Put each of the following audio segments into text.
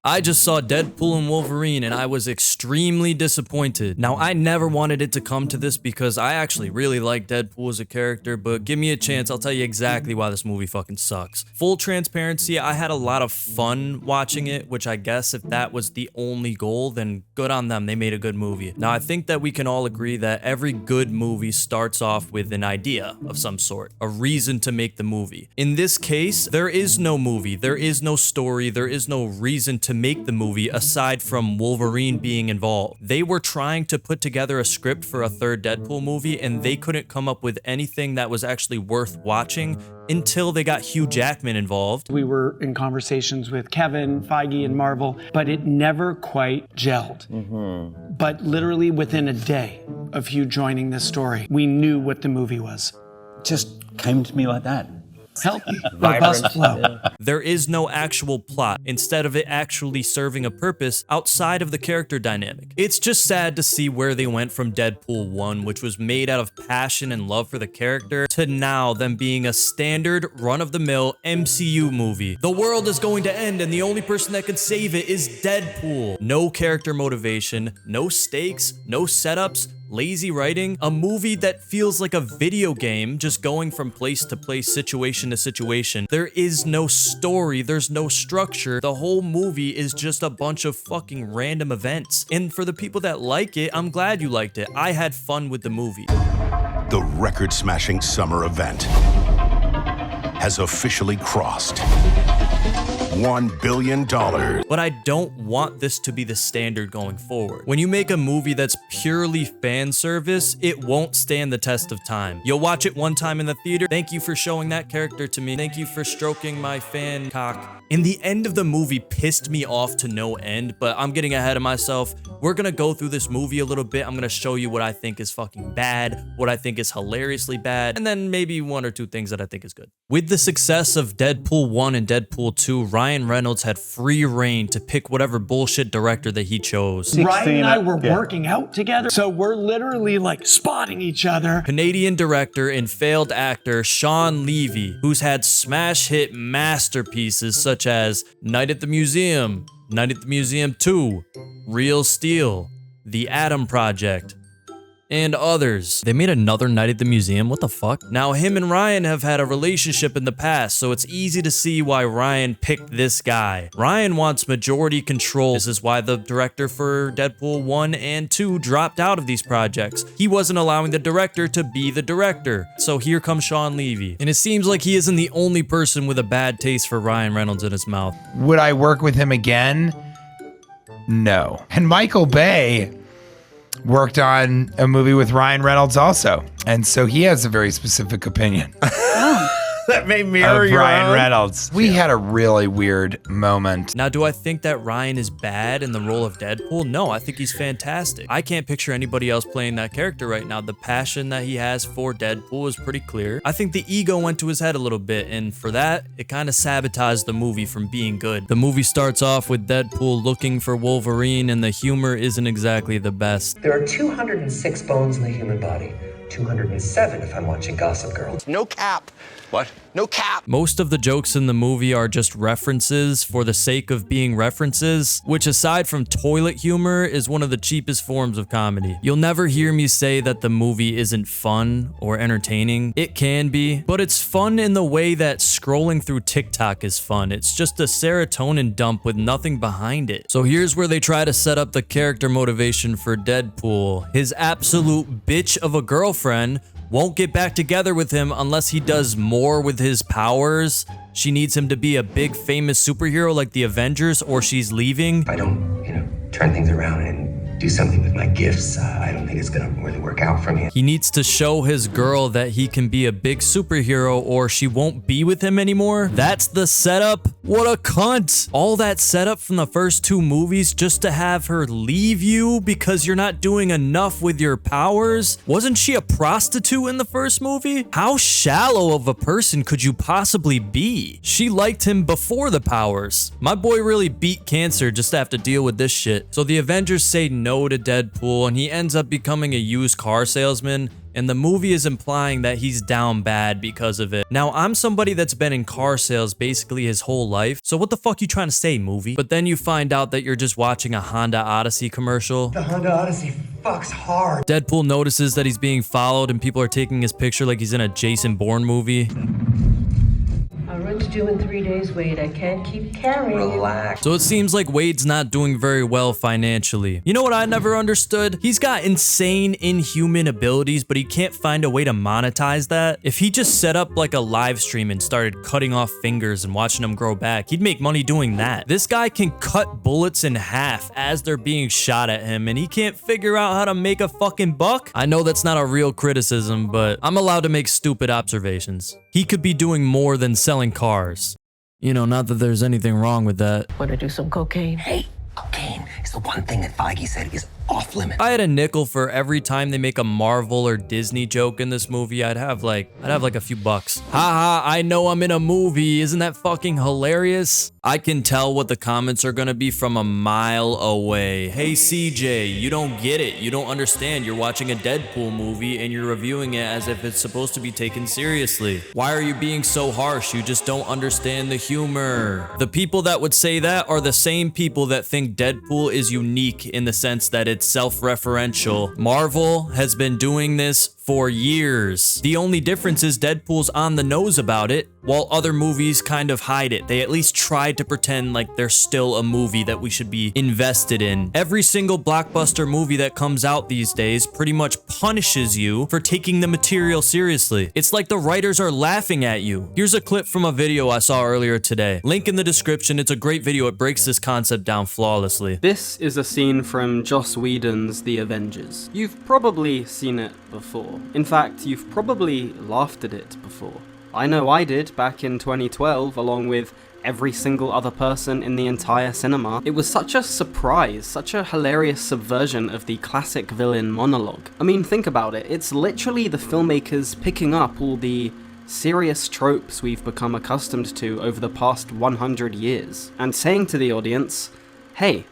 I just saw Deadpool and Wolverine and I was extremely disappointed. Now, I never wanted it to come to this because I actually really like Deadpool as a character, but give me a chance, I'll tell you exactly why this movie fucking sucks. Full transparency, I had a lot of fun watching it, which I guess if that was the only goal, then good on them, they made a good movie. Now, I think that we can all agree that every good movie starts off with an idea of some sort, a reason to make the movie. In this case, there is no movie, there is no story, there is no reason to make the movie aside from Wolverine being involved. They were trying to put together a script for a third Deadpool movie and they couldn't come up with anything that was actually worth watching until they got Hugh Jackman involved. We were in conversations with Kevin Feige and Marvel, but it never quite gelled. But literally within a day of Hugh joining this story, we knew what the movie was. Just came to me like that. Healthy, robust flow. There is no actual plot, instead of it actually serving a purpose outside of the character dynamic. It's just sad to see where they went from Deadpool 1, which was made out of passion and love for the character, to now them being a standard run-of-the-mill MCU movie. The world is going to end and the only person that can save it is Deadpool. No character motivation, no stakes, no setups, lazy writing, a movie that feels like a video game, just going from place to place, situation to situation. There is no story, there's no structure. The whole movie is just a bunch of fucking random events. And for the people that like it, I'm glad you liked it. I had fun with the movie. The record-smashing summer event has officially crossed $1 billion. But I don't want this to be the standard going forward. When you make a movie that's purely fan service, it won't stand the test of time. You'll watch it one time in the theater. Thank you for showing that character to me. Thank you for stroking my fan cock. And the end of the movie pissed me off to no end, but I'm getting ahead of myself. We're gonna go through this movie a little bit. I'm gonna show you what I think is fucking bad, what I think is hilariously bad, and then maybe one or two things that I think is good. With the success of Deadpool 1 and Deadpool 2, Ryan Reynolds had free reign to pick whatever bullshit director that he chose. Ryan and I were working out together, so we're literally like spotting each other. Canadian director and failed actor Sean Levy, who's had smash hit masterpieces such as Night at the Museum, Night at the Museum 2, Real Steel, The Atom Project, and others. They made another Night at the Museum, what the fuck? Now him and Ryan have had a relationship in the past, so it's easy to see why Ryan picked this guy. Ryan wants majority control. This is why the director for Deadpool 1 and 2 dropped out of these projects. He wasn't allowing the director to be the director. So here comes Sean Levy. And it seems like he isn't the only person with a bad taste for Ryan Reynolds in his mouth. Would I work with him again? No. And Michael Bay worked on a movie with Ryan Reynolds also. And so he has a very specific opinion. That may mirror of your Ryan own. Reynolds. We had a really weird moment. Now, do I think that Ryan is bad in the role of Deadpool? No, I think he's fantastic. I can't picture anybody else playing that character right now. The passion that he has for Deadpool is pretty clear. I think the ego went to his head a little bit, and for that, it kind of sabotaged the movie from being good. The movie starts off with Deadpool looking for Wolverine, and the humor isn't exactly the best. There are 206 bones in the human body. 207 if I'm watching Gossip Girl. No cap. What? No cap. Most of the jokes in the movie are just references for the sake of being references, which aside from toilet humor is one of the cheapest forms of comedy. You'll never hear me say that the movie isn't fun or entertaining. It can be, but it's fun in the way that scrolling through TikTok is fun. It's just a serotonin dump with nothing behind it. So here's where they try to set up the character motivation for Deadpool. His absolute bitch of a girlfriend won't get back together with him unless he does more with his powers. She needs him to be a big famous superhero like the Avengers, or she's leaving. If I don't, turn things around and do something with my gifts, I don't think it's gonna really work out for me. He needs to show his girl that he can be a big superhero or she won't be with him anymore. That's the setup? What a cunt. All that setup from the first two movies just to have her leave you because you're not doing enough with your powers? Wasn't she a prostitute in the first movie? How shallow of a person could you possibly be? She liked him before the powers. My boy really beat cancer just to have to deal with this shit. So the Avengers say no to Deadpool, and he ends up becoming a used car salesman, and the movie is implying that he's down bad because of it. Now, I'm somebody that's been in car sales basically his whole life, so what the fuck you trying to say, movie? But then you find out that you're just watching a Honda Odyssey commercial. The Honda Odyssey fucks hard. Deadpool notices that he's being followed and people are taking his picture like he's in a Jason Bourne movie. I'll run to due in 3 days, Wade. I can't keep carrying you. Relax. So it seems like Wade's not doing very well financially. You know what I never understood? He's got insane, inhuman abilities, but he can't find a way to monetize that. If he just set up like a live stream and started cutting off fingers and watching them grow back, he'd make money doing that. This guy can cut bullets in half as they're being shot at him, and he can't figure out how to make a fucking buck? I know that's not a real criticism, but I'm allowed to make stupid observations. He could be doing more than selling cars. You know, not that there's anything wrong with that. Want to do some cocaine? Hey, cocaine is the one thing that Feige said is off limits. If I had a nickel for every time they make a Marvel or Disney joke in this movie, I'd have like a few bucks. Haha, I know I'm in a movie. Isn't that fucking hilarious? I can tell what the comments are gonna be from a mile away. Hey CJ, you don't get it. You don't understand. You're watching a Deadpool movie and you're reviewing it as if it's supposed to be taken seriously. Why are you being so harsh? You just don't understand the humor. The people that would say that are the same people that think Deadpool is unique in the sense that it's self-referential. Marvel has been doing this for years. The only difference is Deadpool's on the nose about it, while other movies kind of hide it. They at least try to pretend like they're still a movie that we should be invested in. Every single blockbuster movie that comes out these days pretty much punishes you for taking the material seriously. It's like the writers are laughing at you. Here's a clip from a video I saw earlier today. Link in the description. It's a great video. It breaks this concept down flawlessly. This is a scene from Joss Whedon's The Avengers. You've probably seen it before. In fact, you've probably laughed at it before. I know I did back in 2012, along with every single other person in the entire cinema. It was such a surprise, such a hilarious subversion of the classic villain monologue. I mean, think about it. It's literally the filmmakers picking up all the serious tropes we've become accustomed to over the past 100 years, and saying to the audience, hey,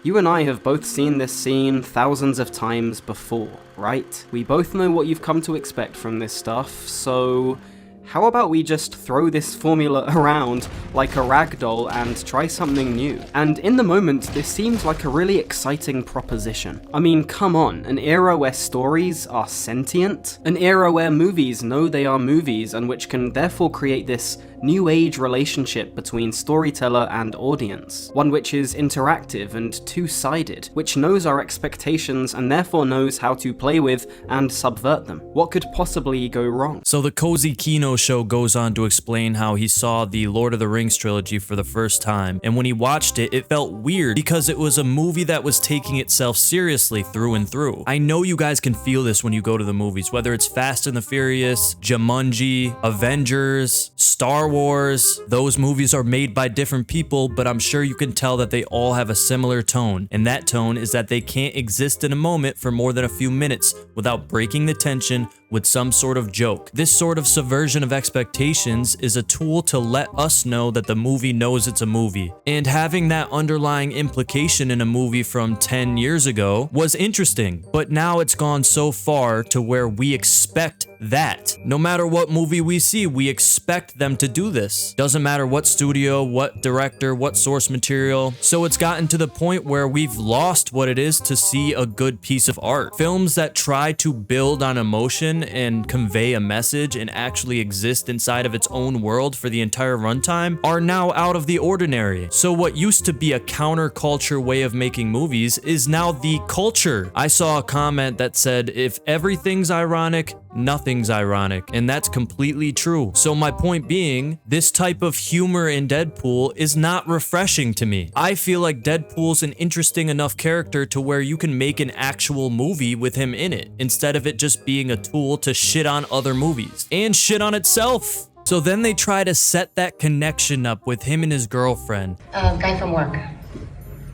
you and I have both seen this scene thousands of times before, right? We both know what you've come to expect from this stuff, so how about we just throw this formula around like a rag doll and try something new? And in the moment, this seemed like a really exciting proposition. I mean, come on, an era where stories are sentient? An era where movies know they are movies and which can therefore create this new age relationship between storyteller and audience. One which is interactive and two-sided, which knows our expectations and therefore knows how to play with and subvert them. What could possibly go wrong? So the Cozy Kino show goes on to explain how he saw the Lord of the Rings trilogy for the first time, and when he watched it, it felt weird because it was a movie that was taking itself seriously through and through. I know you guys can feel this when you go to the movies, whether it's Fast and the Furious, Jumanji, Avengers, Star Wars. Those movies are made by different people, but I'm sure you can tell that they all have a similar tone, and that tone is that they can't exist in a moment for more than a few minutes without breaking the tension with some sort of joke. This sort of subversion of expectations is a tool to let us know that the movie knows it's a movie. And having that underlying implication in a movie from 10 years ago was interesting, but now it's gone so far to where we expect that. No matter what movie we see, we expect them to do this. Doesn't matter what studio, what director, what source material. So it's gotten to the point where we've lost what it is to see a good piece of art. Films that try to build on emotion and convey a message and actually exist inside of its own world for the entire runtime are now out of the ordinary. So what used to be a counterculture way of making movies is now the culture. I saw a comment that said, if everything's ironic, nothing's ironic, and that's completely true. So my point being, this type of humor in Deadpool is not refreshing to me. I feel like Deadpool's an interesting enough character to where you can make an actual movie with him in it, instead of it just being a tool to shit on other movies, and shit on itself. So then they try to set that connection up with him and his girlfriend. Guy from work.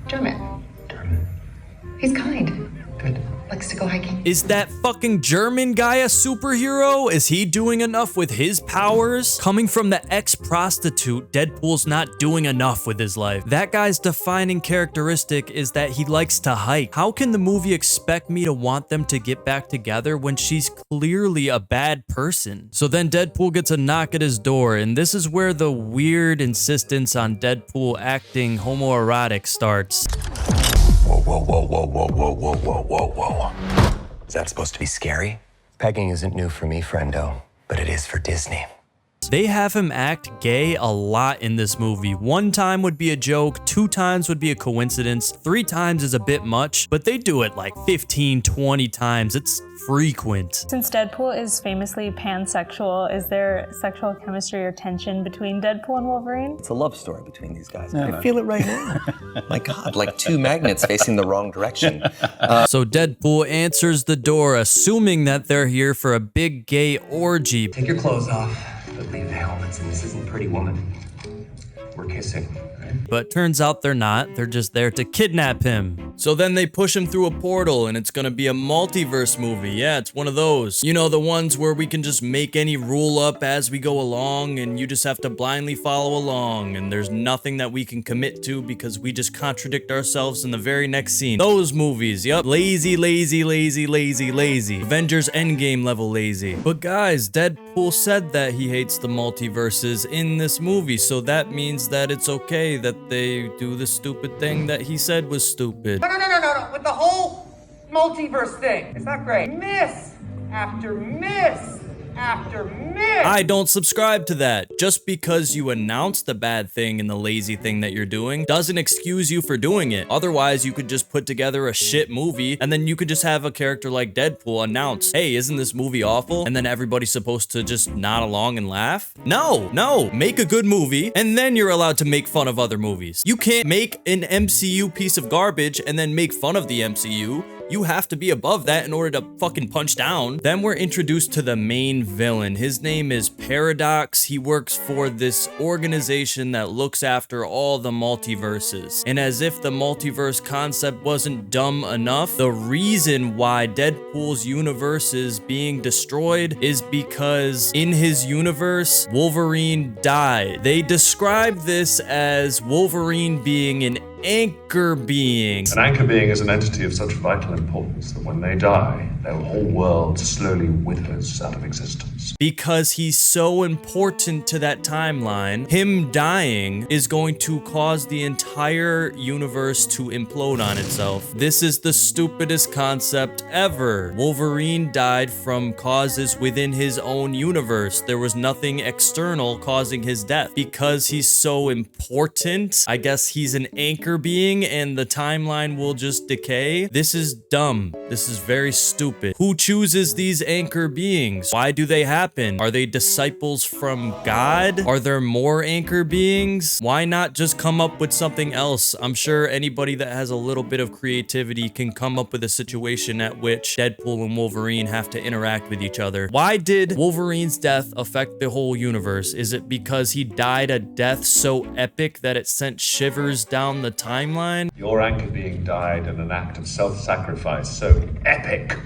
Dermot. Dermot. He's kind. Good. Likes to go hiking. Is that fucking German guy a superhero? Is he doing enough with his powers? Coming from the ex-prostitute, Deadpool's not doing enough with his life. That guy's defining characteristic is that he likes to hike. How can the movie expect me to want them to get back together when she's clearly a bad person? So then Deadpool gets a knock at his door, and this is where the weird insistence on Deadpool acting homoerotic starts. Whoa, whoa, whoa, whoa, whoa, whoa, whoa, whoa, whoa, whoa. Is that supposed to be scary? Pegging isn't new for me, friendo, but it is for Disney. They have him act gay a lot in this movie. 1 time would be a joke, 2 times would be a coincidence, 3 times is a bit much, but they do it like 15, 20 times. It's frequent. Since Deadpool is famously pansexual, is there sexual chemistry or tension between Deadpool and Wolverine? It's a love story between these guys. I feel it right now. My God, like 2 magnets facing the wrong direction. So Deadpool answers the door, assuming that they're here for a big gay orgy. Take your clothes off, but leave the helmets, and this isn't Pretty Woman. We're kissing. But turns out they're not. They're just there to kidnap him. So then they push him through a portal and it's gonna be a multiverse movie. Yeah, it's one of those. You know, the ones where we can just make any rule up as we go along and you just have to blindly follow along and there's nothing that we can commit to because we just contradict ourselves in the very next scene. Those movies, yep. Lazy, lazy, lazy, lazy, lazy. Avengers Endgame level lazy. But guys, Deadpool said that he hates the multiverses in this movie, so that means that it's okay that they do the stupid thing that he said was stupid. No. With the whole multiverse thing. It's not great. Miss after miss after miss. I don't subscribe to that. Just because you announce the bad thing and the lazy thing that you're doing doesn't excuse you for doing it. Otherwise, you could just put together a shit movie and then you could just have a character like Deadpool announce, hey, isn't this movie awful? And then everybody's supposed to just nod along and laugh? No. Make a good movie and then you're allowed to make fun of other movies. You can't make an MCU piece of garbage and then make fun of the MCU. You have to be above that in order to fucking punch down. Then we're introduced to the main villain. His name is Paradox. He works for this organization that looks after all the multiverses. And as if the multiverse concept wasn't dumb enough, the reason why Deadpool's universe is being destroyed is because in his universe, Wolverine died. They describe this as Wolverine being an anchor being. An anchor being is an entity of such vital importance that when they die, their whole world slowly withers out of existence. Because he's so important to that timeline, him dying is going to cause the entire universe to implode on itself. This is the stupidest concept ever. Wolverine died from causes within his own universe. There was nothing external causing his death. Because he's so important, I guess he's an anchor being and the timeline will just decay. This is dumb. This is very stupid. Who chooses these anchor beings? Why do they happen? Are they disciples from God? Are there more anchor beings? Why not just come up with something else? I'm sure anybody that has a little bit of creativity can come up with a situation at which Deadpool and Wolverine have to interact with each other. Why did Wolverine's death affect the whole universe? Is it because he died a death so epic that it sent shivers down the timeline? Your anchor being died in an act of self-sacrifice so epic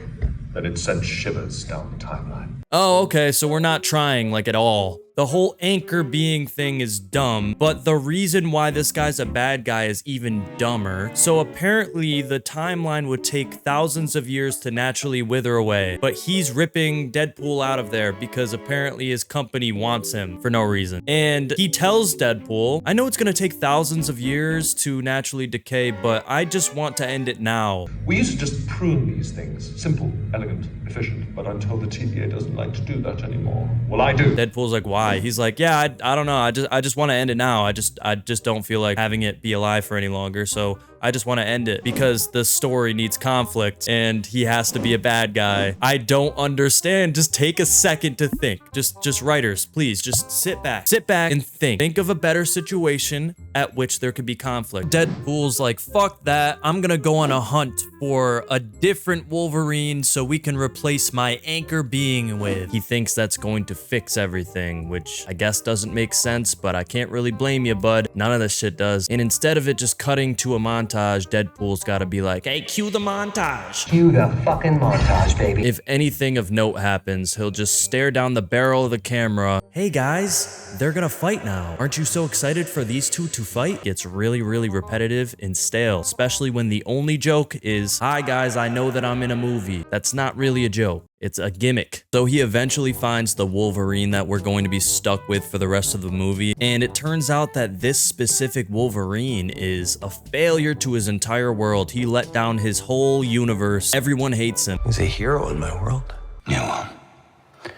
that it sent shivers down the timeline. Oh, okay, so we're not trying like at all. The whole anchor being thing is dumb, but the reason why this guy's a bad guy is even dumber. So apparently the timeline would take thousands of years to naturally wither away, but he's ripping Deadpool out of there because apparently his company wants him for no reason. And he tells Deadpool, I know it's gonna take thousands of years to naturally decay, but I just want to end it now. We used to just prune these things. Simple, elegant, efficient, but I'm told the TVA doesn't like to do that anymore. Well, I do. Deadpool's like, why? He's like, yeah, I don't know. I just want to end it now. I just don't feel like having it be alive for any longer. So I just want to end it because the story needs conflict and he has to be a bad guy. I don't understand. Just take a second to think. Just writers, please just sit back and think. Think of a better situation at which there could be conflict. Deadpool's like, fuck that. I'm gonna go on a hunt for a different Wolverine so we can replace my anchor being with. with. He thinks that's going to fix everything, which I guess doesn't make sense, but I can't really blame you, bud. None of this shit does. And instead of it just cutting to a montage, Deadpool's gotta be like, hey, cue the montage. Cue the fucking montage, baby. If anything of note happens, he'll just stare down the barrel of the camera. Hey guys, they're gonna fight now. Aren't you so excited for these two to fight? It's really, really repetitive and stale, especially when the only joke is, hi guys, I know that I'm in a movie. That's not really a joke. It's a gimmick. So he eventually finds the Wolverine that we're going to be stuck with for the rest of the movie. And it turns out that this specific Wolverine is a failure to his entire world. He let down his whole universe. Everyone hates him. He's a hero in my world. Yeah, well,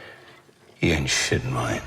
he ain't shit in mine.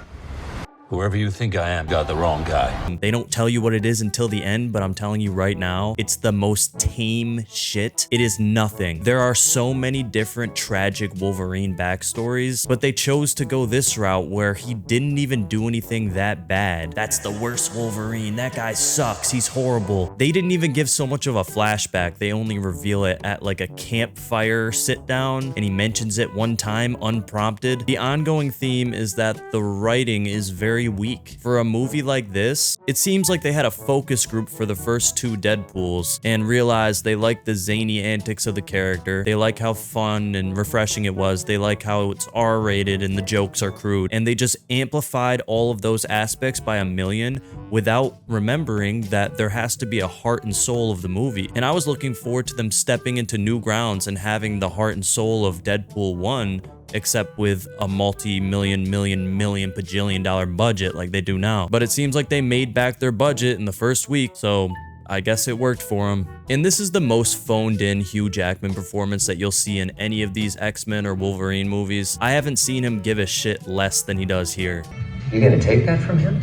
Whoever you think I am got the wrong guy. They don't tell you what it is until the end, but I'm telling you right now, it's the most tame shit. It is nothing. There are so many different tragic Wolverine backstories, but they chose to go this route where he didn't even do anything that bad. That's the worst Wolverine. That guy sucks. He's horrible. They didn't even give so much of a flashback. They only reveal it at like a campfire sit down, and he mentions it one time unprompted. The ongoing theme is that the writing is very weak. For a movie like this, it seems like they had a focus group for the first two Deadpools and realized they like the zany antics of the character. They like how fun and refreshing it was. They like how it's R-rated and the jokes are crude. And they just amplified all of those aspects by a million without remembering that there has to be a heart and soul of the movie. And I was looking forward to them stepping into new grounds and having the heart and soul of Deadpool 1, except with a multi-million bajillion dollar budget like they do now. But it seems like they made back their budget in the first week, so I guess it worked for them. And this is the most phoned in Hugh Jackman performance that you'll see in any of these X-Men or Wolverine movies. I haven't seen him give a shit less than he does here. You gonna take that from him?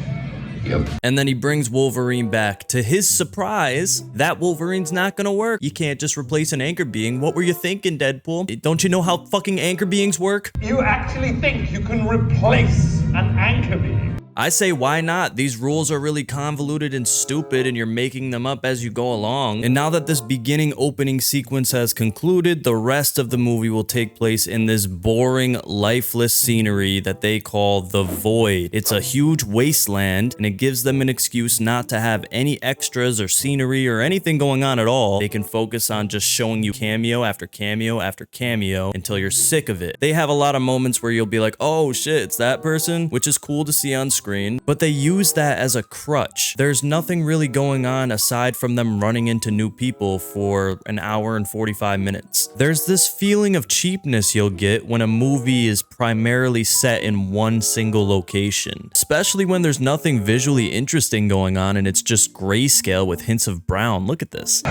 Yep. And then he brings Wolverine back. To his surprise, that Wolverine's not gonna work. You can't just replace an anchor being. What were you thinking, Deadpool? Don't you know how fucking anchor beings work? You actually think you can replace an anchor being? I say, why not? These rules are really convoluted and stupid, and you're making them up as you go along. And now that this beginning opening sequence has concluded, the rest of the movie will take place in this boring, lifeless scenery that they call the Void. It's a huge wasteland, and it gives them an excuse not to have any extras or scenery or anything going on at all. They can focus on just showing you cameo after cameo after cameo until you're sick of it. They have a lot of moments where you'll be like, oh shit, it's that person, which is cool to see on screen. But they use that as a crutch. There's nothing really going on aside from them running into new people for an hour and 45 minutes. There's this feeling of cheapness you'll get when a movie is primarily set in one single location, especially when there's nothing visually interesting going on and it's just grayscale with hints of brown. Look at this.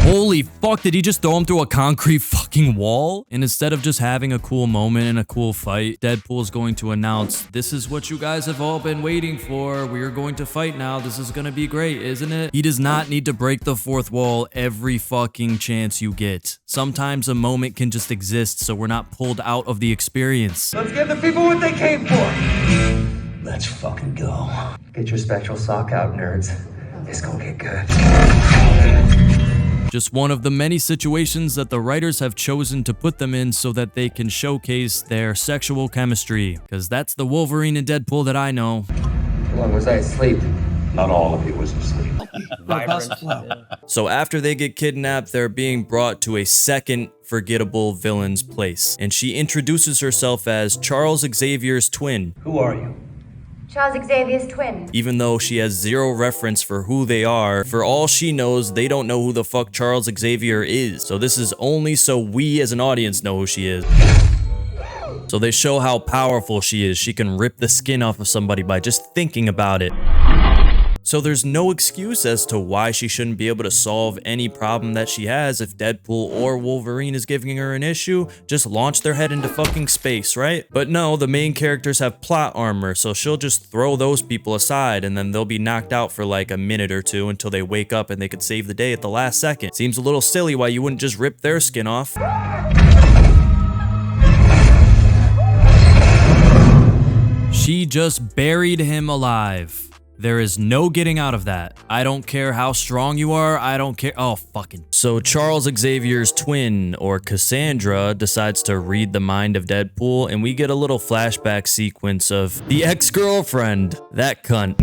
Holy fuck, did he just throw him through a concrete fucking wall? And instead of just having a cool moment and a cool fight, Deadpool's going to announce, this is what you guys have all been waiting for. We are going to fight now. This is gonna be great, isn't it? He does not need to break the fourth wall every fucking chance you get. Sometimes a moment can just exist so we're not pulled out of the experience. Let's give the people what they came for. Let's fucking go. Get your spectral sock out, nerds. It's gonna get good. Just one of the many situations that the writers have chosen to put them in so that they can showcase their sexual chemistry. Because that's the Wolverine and Deadpool that I know. How long was I asleep? Not all of it was asleep. So after they get kidnapped, they're being brought to a second forgettable villain's place. And she introduces herself as Charles Xavier's twin. Who are you? Charles Xavier's twin. Even though she has zero reference for who they are, for all she knows, they don't know who the fuck Charles Xavier is. So this is only so we as an audience know who she is. So they show how powerful she is. She can rip the skin off of somebody by just thinking about it. So there's no excuse as to why she shouldn't be able to solve any problem that she has if Deadpool or Wolverine is giving her an issue. Just launch their head into fucking space, right? But no, the main characters have plot armor, so she'll just throw those people aside and then they'll be knocked out for like a minute or two until they wake up and they could save the day at the last second. Seems a little silly why you wouldn't just rip their skin off. She just buried him alive. There is no getting out of that. I don't care how strong you are. I don't care. Oh, fucking. So Charles Xavier's twin, or Cassandra, decides to read the mind of Deadpool, and we get a little flashback sequence of the ex-girlfriend. That cunt.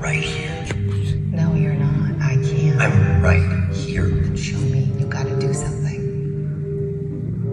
Right here. No, you're not. I can't. I'm right here. Show me. You gotta do something.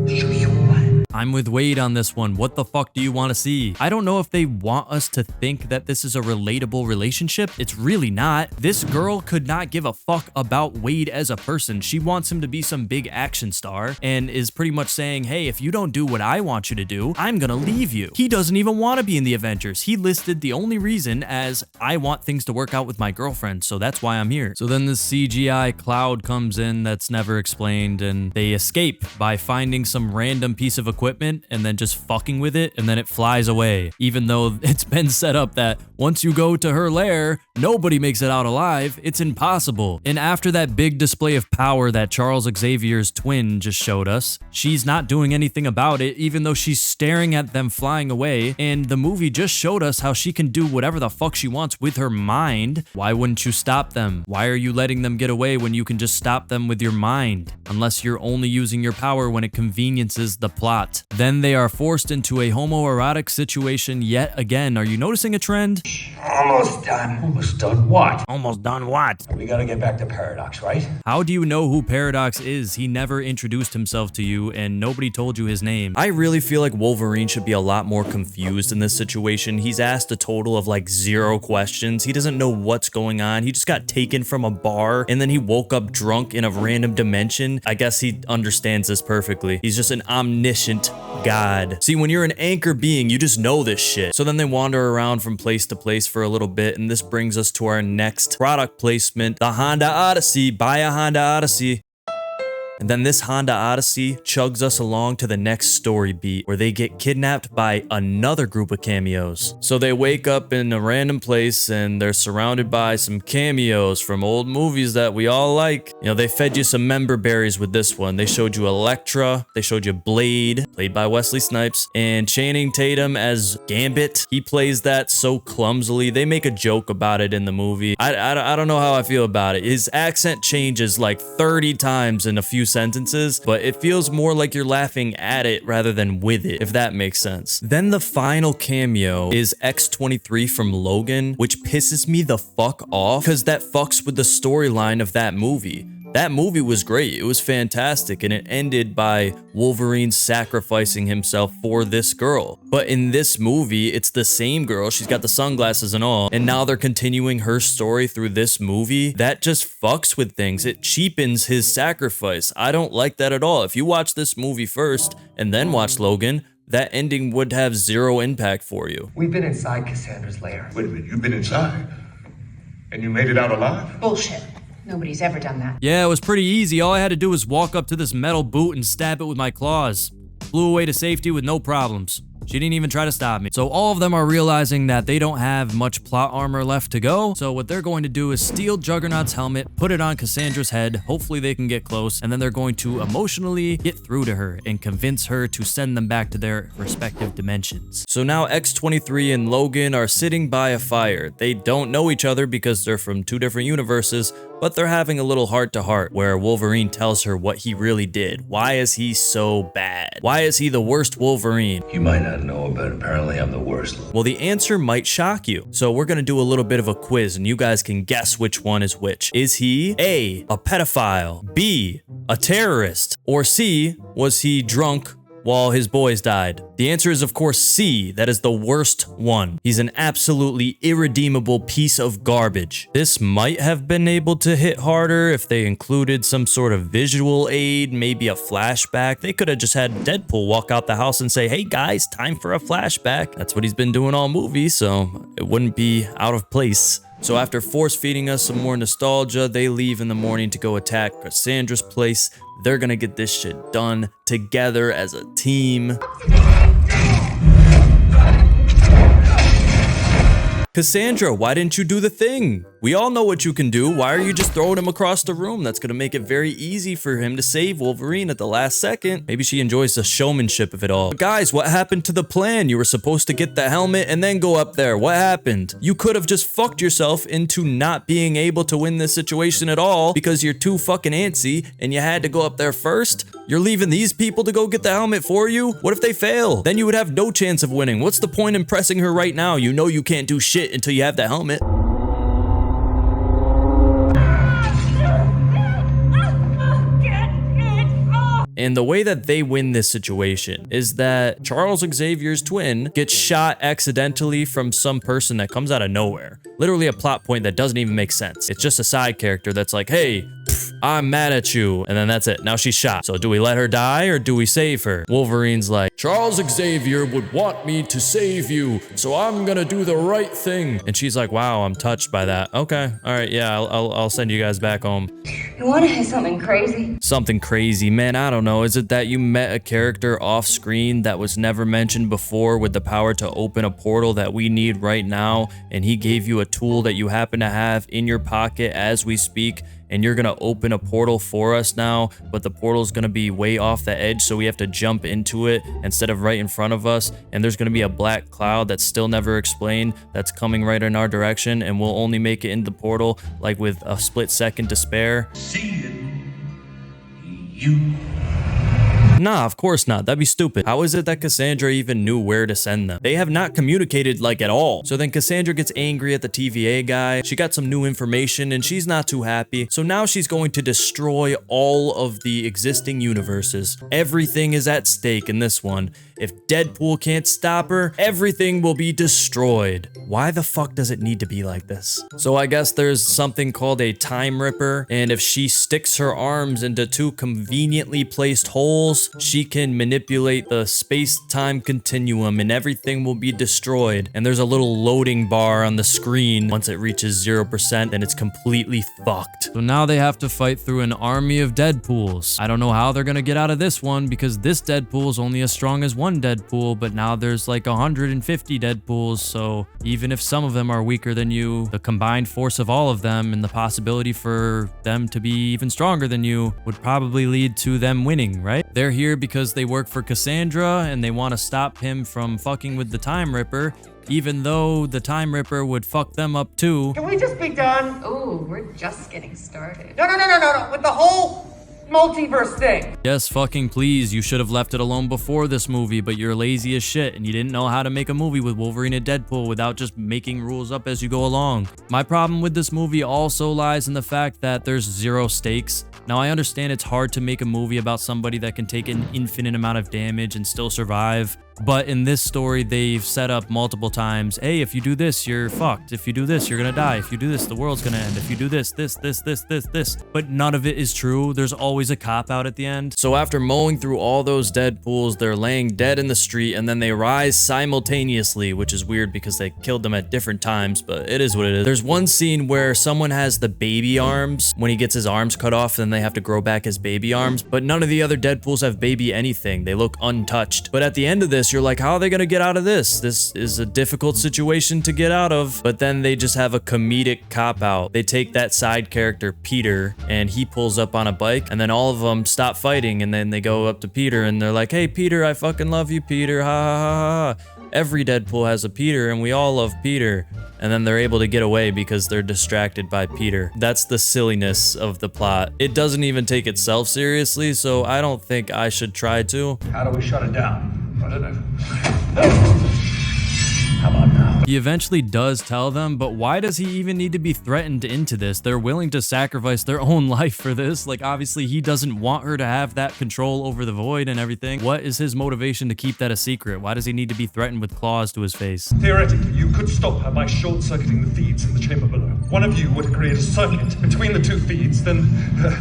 Show you what? I'm with Wade on this one. What the fuck do you want to see? I don't know if they want us to think that this is a relatable relationship. It's really not. This girl could not give a fuck about Wade as a person. She wants him to be some big action star and is pretty much saying, hey, if you don't do what I want you to do, I'm gonna leave you. He doesn't even want to be in the Avengers. He listed the only reason as I want things to work out with my girlfriend, so that's why I'm here. So then this CGI cloud comes in that's never explained, and they escape by finding some random piece of equipment and then just fucking with it, and then it flies away, even though it's been set up that once you go to her lair, nobody makes it out alive. It's impossible. And after that big display of power that Charles Xavier's twin just showed us, she's not doing anything about it, even though she's staring at them flying away, and the movie just showed us how she can do whatever the fuck she wants with her mind. Why wouldn't you stop them? Why are you letting them get away when you can just stop them with your mind? Unless you're only using your power when it conveniences the plot. Then they are forced into a homoerotic situation yet again. Are you noticing a trend? Almost done. Almost done what? Almost done what? We gotta get back to Paradox, right? How do you know who Paradox is? He never introduced himself to you and nobody told you his name. I really feel like Wolverine should be a lot more confused in this situation. He's asked a total of like 0 questions. He doesn't know what's going on. He just got taken from a bar and then he woke up drunk in a random dimension. I guess he understands this perfectly. He's just an omniscient god. See, when you're an anchor being, you just know this shit. So then they wander around from place to place for a little bit, and this brings us to our next product placement, the Honda Odyssey. Buy a Honda Odyssey. And then this Honda Odyssey chugs us along to the next story beat, where they get kidnapped by another group of cameos. So they wake up in a random place and they're surrounded by some cameos from old movies that we all like. You know, they fed you some member berries with this one. They showed you Elektra, they showed you Blade, played by Wesley Snipes, and Channing Tatum as Gambit. He plays that so clumsily. They make a joke about it in the movie. I don't know how I feel about it. His accent changes like 30 times in a few sentences, but it feels more like you're laughing at it rather than with it, if that makes sense. Then the final cameo is X-23 from Logan, which pisses me the fuck off because that fucks with the storyline of that movie. That movie was great. It was fantastic, and it ended by Wolverine sacrificing himself for this girl. But in this movie, it's the same girl. She's got the sunglasses and all, and now they're continuing her story through this movie. That just fucks with things. It cheapens his sacrifice. I don't like that at all. If you watch this movie first and then watch Logan, that ending would have 0 impact for you. We've been inside Cassandra's lair. Wait a minute, you've been inside? And you made it out alive? Bullshit. Nobody's ever done that. Yeah, it was pretty easy. All I had to do was walk up to this metal boot and stab it with my claws. Flew away to safety with no problems. She didn't even try to stop me. So all of them are realizing that they don't have much plot armor left to go. So what they're going to do is steal Juggernaut's helmet, put it on Cassandra's head. Hopefully they can get close. And then they're going to emotionally get through to her and convince her to send them back to their respective dimensions. So now X-23 and Logan are sitting by a fire. They don't know each other because they're from 2 different universes, but they're having a little heart-to-heart where Wolverine tells her what he really did. Why is he so bad? Why is he the worst Wolverine? You might not know, but apparently I'm the worst. Well, the answer might shock you. So we're gonna do a little bit of a quiz and you guys can guess which one is which. Is he A, a pedophile, B, a terrorist, or C, was he drunk while his boys died? The answer is, of course, C. That is the worst one. He's an absolutely irredeemable piece of garbage. This might have been able to hit harder if they included some sort of visual aid, maybe a flashback. They could have just had Deadpool walk out the house and say, hey guys, time for a flashback. That's what he's been doing all movie, so it wouldn't be out of place. So after force feeding us some more nostalgia, they leave in the morning to go attack Cassandra's place. They're gonna get this shit done together as a team. Cassandra, why didn't you do the thing? We all know what you can do. Why are you just throwing him across the room? That's gonna make it very easy for him to save Wolverine at the last second. Maybe she enjoys the showmanship of it all. But guys, what happened to the plan? You were supposed to get the helmet and then go up there. What happened? You could have just fucked yourself into not being able to win this situation at all because you're too fucking antsy and you had to go up there first. You're leaving these people to go get the helmet for you? What if they fail? Then you would have no chance of winning. What's the point in pressing her right now? You know you can't do shit until you have the helmet. And the way that they win this situation is that Charles Xavier's twin gets shot accidentally from some person that comes out of nowhere. Literally a plot point that doesn't even make sense. It's just a side character that's like, hey, I'm mad at you. And then that's it. Now she's shot. So do we let her die or do we save her? Wolverine's like, Charles Xavier would want me to save you, so I'm gonna do the right thing. And she's like, wow, I'm touched by that. Okay, all right, yeah, I'll send you guys back home. You want to hear something crazy? Something crazy, man, I don't know. Is it that you met a character off screen that was never mentioned before with the power to open a portal that we need right now, and he gave you a tool that you happen to have in your pocket as we speak, and you're gonna open a portal for us now, but the portal's gonna be way off the edge, so we have to jump into it instead of right in front of us, and there's gonna be a black cloud that's still never explained that's coming right in our direction, and we'll only make it into the portal like with a split second to spare. Seeing you. Nah, of course not. That'd be stupid. How is it that Cassandra even knew where to send them? They have not communicated like at all. So then Cassandra gets angry at the TVA guy. She got some new information and she's not too happy. So now she's going to destroy all of the existing universes. Everything is at stake in this one. If Deadpool can't stop her, everything will be destroyed. Why the fuck does it need to be like this? So I guess there's something called a time ripper, and if she sticks her arms into two conveniently placed holes, she can manipulate the space-time continuum and everything will be destroyed. And there's a little loading bar on the screen. Once it reaches 0%, then it's completely fucked. So now they have to fight through an army of Deadpools. I don't know how they're gonna get out of this one because this Deadpool is only as strong as one Deadpool, but now there's like 150 Deadpools, so even if some of them are weaker than you, the combined force of all of them and the possibility for them to be even stronger than you would probably lead to them winning, right? They're here because they work for Cassandra and they want to stop him from fucking with the Time Ripper, even though the Time Ripper would fuck them up too. Can we just be done? Oh, we're just getting started. No. With the whole multiverse thing. Yes, fucking please. You should have left it alone before this movie, but you're lazy as shit and you didn't know how to make a movie with Wolverine and Deadpool without just making rules up as you go along. My problem with this movie also lies in the fact that there's zero stakes. Now, I understand it's hard to make a movie about somebody that can take an infinite amount of damage and still survive. But in this story, they've set up multiple times, hey, if you do this, you're fucked. If you do this, you're gonna die. If you do this, the world's gonna end. If you do this. But none of it is true. There's always a cop-out at the end. So after mowing through all those Deadpools, they're laying dead in the street, and then they rise simultaneously, which is weird because they killed them at different times, but it is what it is. There's one scene where someone has the baby arms. When he gets his arms cut off, then they have to grow back his baby arms, but none of the other Deadpools have baby anything. They look untouched. But at the end of this, you're like, how are they gonna get out of this? This is a difficult situation to get out of. But then they just have a comedic cop-out. They take that side character, Peter, and he pulls up on a bike, and then all of them stop fighting, and then they go up to Peter, and they're like, hey, Peter, I fucking love you, Peter, ha ha ha ha. Every Deadpool has a Peter, and we all love Peter. And then they're able to get away because they're distracted by Peter. That's the silliness of the plot. It doesn't even take itself seriously, so I don't think I should try to. How do we shut it down? I don't know. How about now? He eventually does tell them, but why does he even need to be threatened into this? They're willing to sacrifice their own life for this. Like, obviously, he doesn't want her to have that control over the void and everything. What is his motivation to keep that a secret? Why does he need to be threatened with claws to his face? Theoretically, you could stop her by short-circuiting the feeds in the chamber below. One of you would create a circuit between the two feeds, then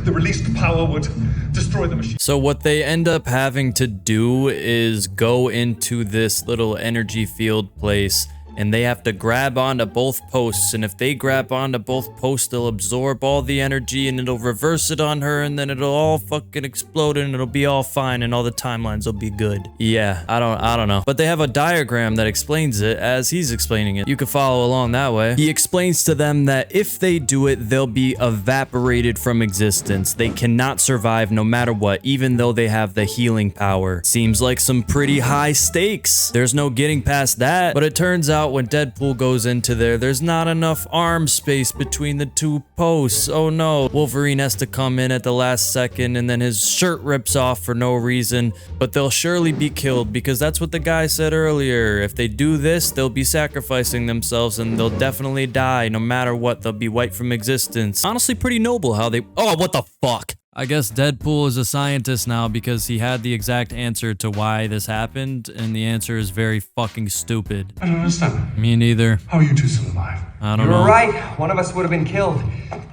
the released power would destroy the machine. So what they end up having to do is go into this little energy field place and they have to grab onto both posts, and if they grab onto both posts, they'll absorb all the energy and it'll reverse it on her, and then it'll all fucking explode and it'll be all fine and all the timelines will be good. Yeah, I don't know. But they have a diagram that explains it as he's explaining it. You can follow along that way. He explains to them that if they do it, they'll be evaporated from existence. They cannot survive no matter what, even though they have the healing power. Seems like some pretty high stakes. There's no getting past that. But it turns out when Deadpool goes into there, there's not enough arm space between the two posts. Oh no. Wolverine has to come in at the last second, and then his shirt rips off for no reason. But they'll surely be killed, because that's what the guy said earlier. If they do this, they'll be sacrificing themselves and they'll definitely die. No matter what, they'll be wiped from existence. Honestly, pretty noble how they... Oh, what the fuck? I guess Deadpool is a scientist now because he had the exact answer to why this happened, and the answer is very fucking stupid. I don't understand. Me neither. How are you two still alive? I don't know. You're right. One of us would have been killed.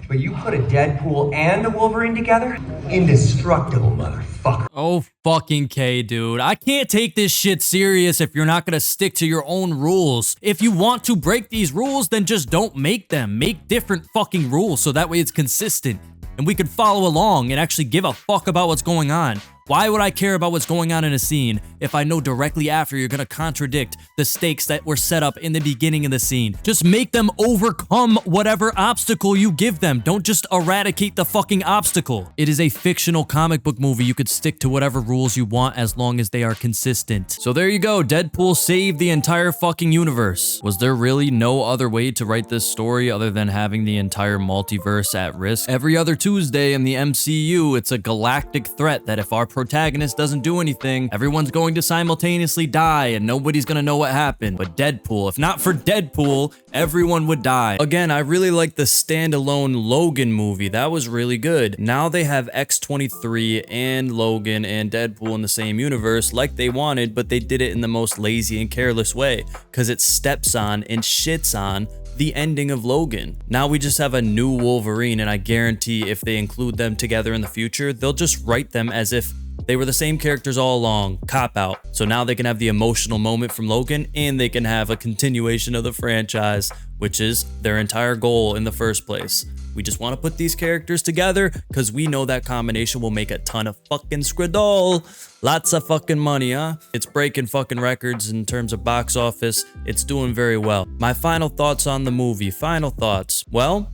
But you put a Deadpool and a Wolverine together? Indestructible, motherfucker. Oh, fucking K, dude. I can't take this shit serious if you're not gonna stick to your own rules. If you want to break these rules, then just don't make them. Make different fucking rules so that way it's consistent and we can follow along and actually give a fuck about what's going on. Why would I care about what's going on in a scene if I know directly after you're gonna contradict the stakes that were set up in the beginning of the scene? Just make them overcome whatever obstacle you give them. Don't just eradicate the fucking obstacle. It is a fictional comic book movie. You could stick to whatever rules you want as long as they are consistent. So there you go. Deadpool saved the entire fucking universe. Was there really no other way to write this story other than having the entire multiverse at risk? Every other Tuesday in the MCU, it's a galactic threat that if our protagonist doesn't do anything, everyone's going to simultaneously die and nobody's gonna know what happened. But Deadpool, if not for Deadpool, everyone would die. Again, I really like the standalone Logan movie. That was really good. Now they have X-23 and Logan and Deadpool in the same universe like they wanted, but they did it in the most lazy and careless way because it steps on and shits on the ending of Logan. Now we just have a new Wolverine, and I guarantee if they include them together in the future, they'll just write them as if they were the same characters all along. Cop out. So now they can have the emotional moment from Logan, and they can have a continuation of the franchise, which is their entire goal in the first place. We just want to put these characters together because we know that combination will make a ton of fucking skridol. Lots of fucking money, huh? It's breaking fucking records in terms of box office. It's doing very well. My final thoughts on the movie. Final thoughts. Well,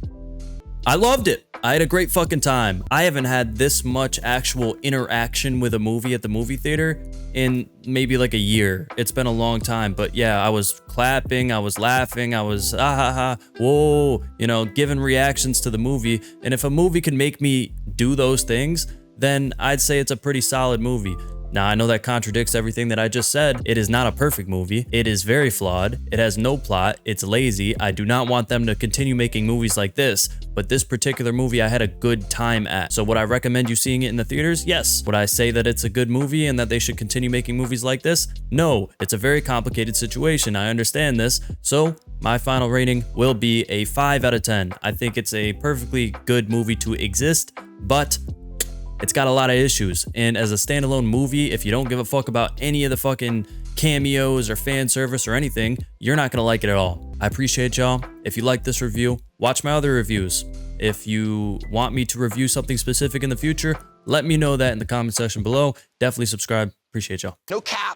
I loved it. I had a great fucking time. I haven't had this much actual interaction with a movie at the movie theater in maybe like a year. It's been a long time, but yeah, I was clapping, I was laughing, I was ah ha ha, whoa, you know, giving reactions to the movie. And if a movie can make me do those things, then I'd say it's a pretty solid movie. Now, I know that contradicts everything that I just said. It is not a perfect movie. It is very flawed. It has no plot. It's lazy. I do not want them to continue making movies like this, but this particular movie I had a good time at. So would I recommend you seeing it in the theaters? Yes. Would I say that it's a good movie and that they should continue making movies like this? No. It's a very complicated situation. I understand this. So my final rating will be a 5 out of 10. I think it's a perfectly good movie to exist, but it's got a lot of issues, and as a standalone movie, if you don't give a fuck about any of the fucking cameos or fan service or anything, you're not gonna like it at all. I appreciate y'all. If you like this review, watch my other reviews. If you want me to review something specific in the future, let me know that in the comment section below. Definitely subscribe. Appreciate y'all. No cap.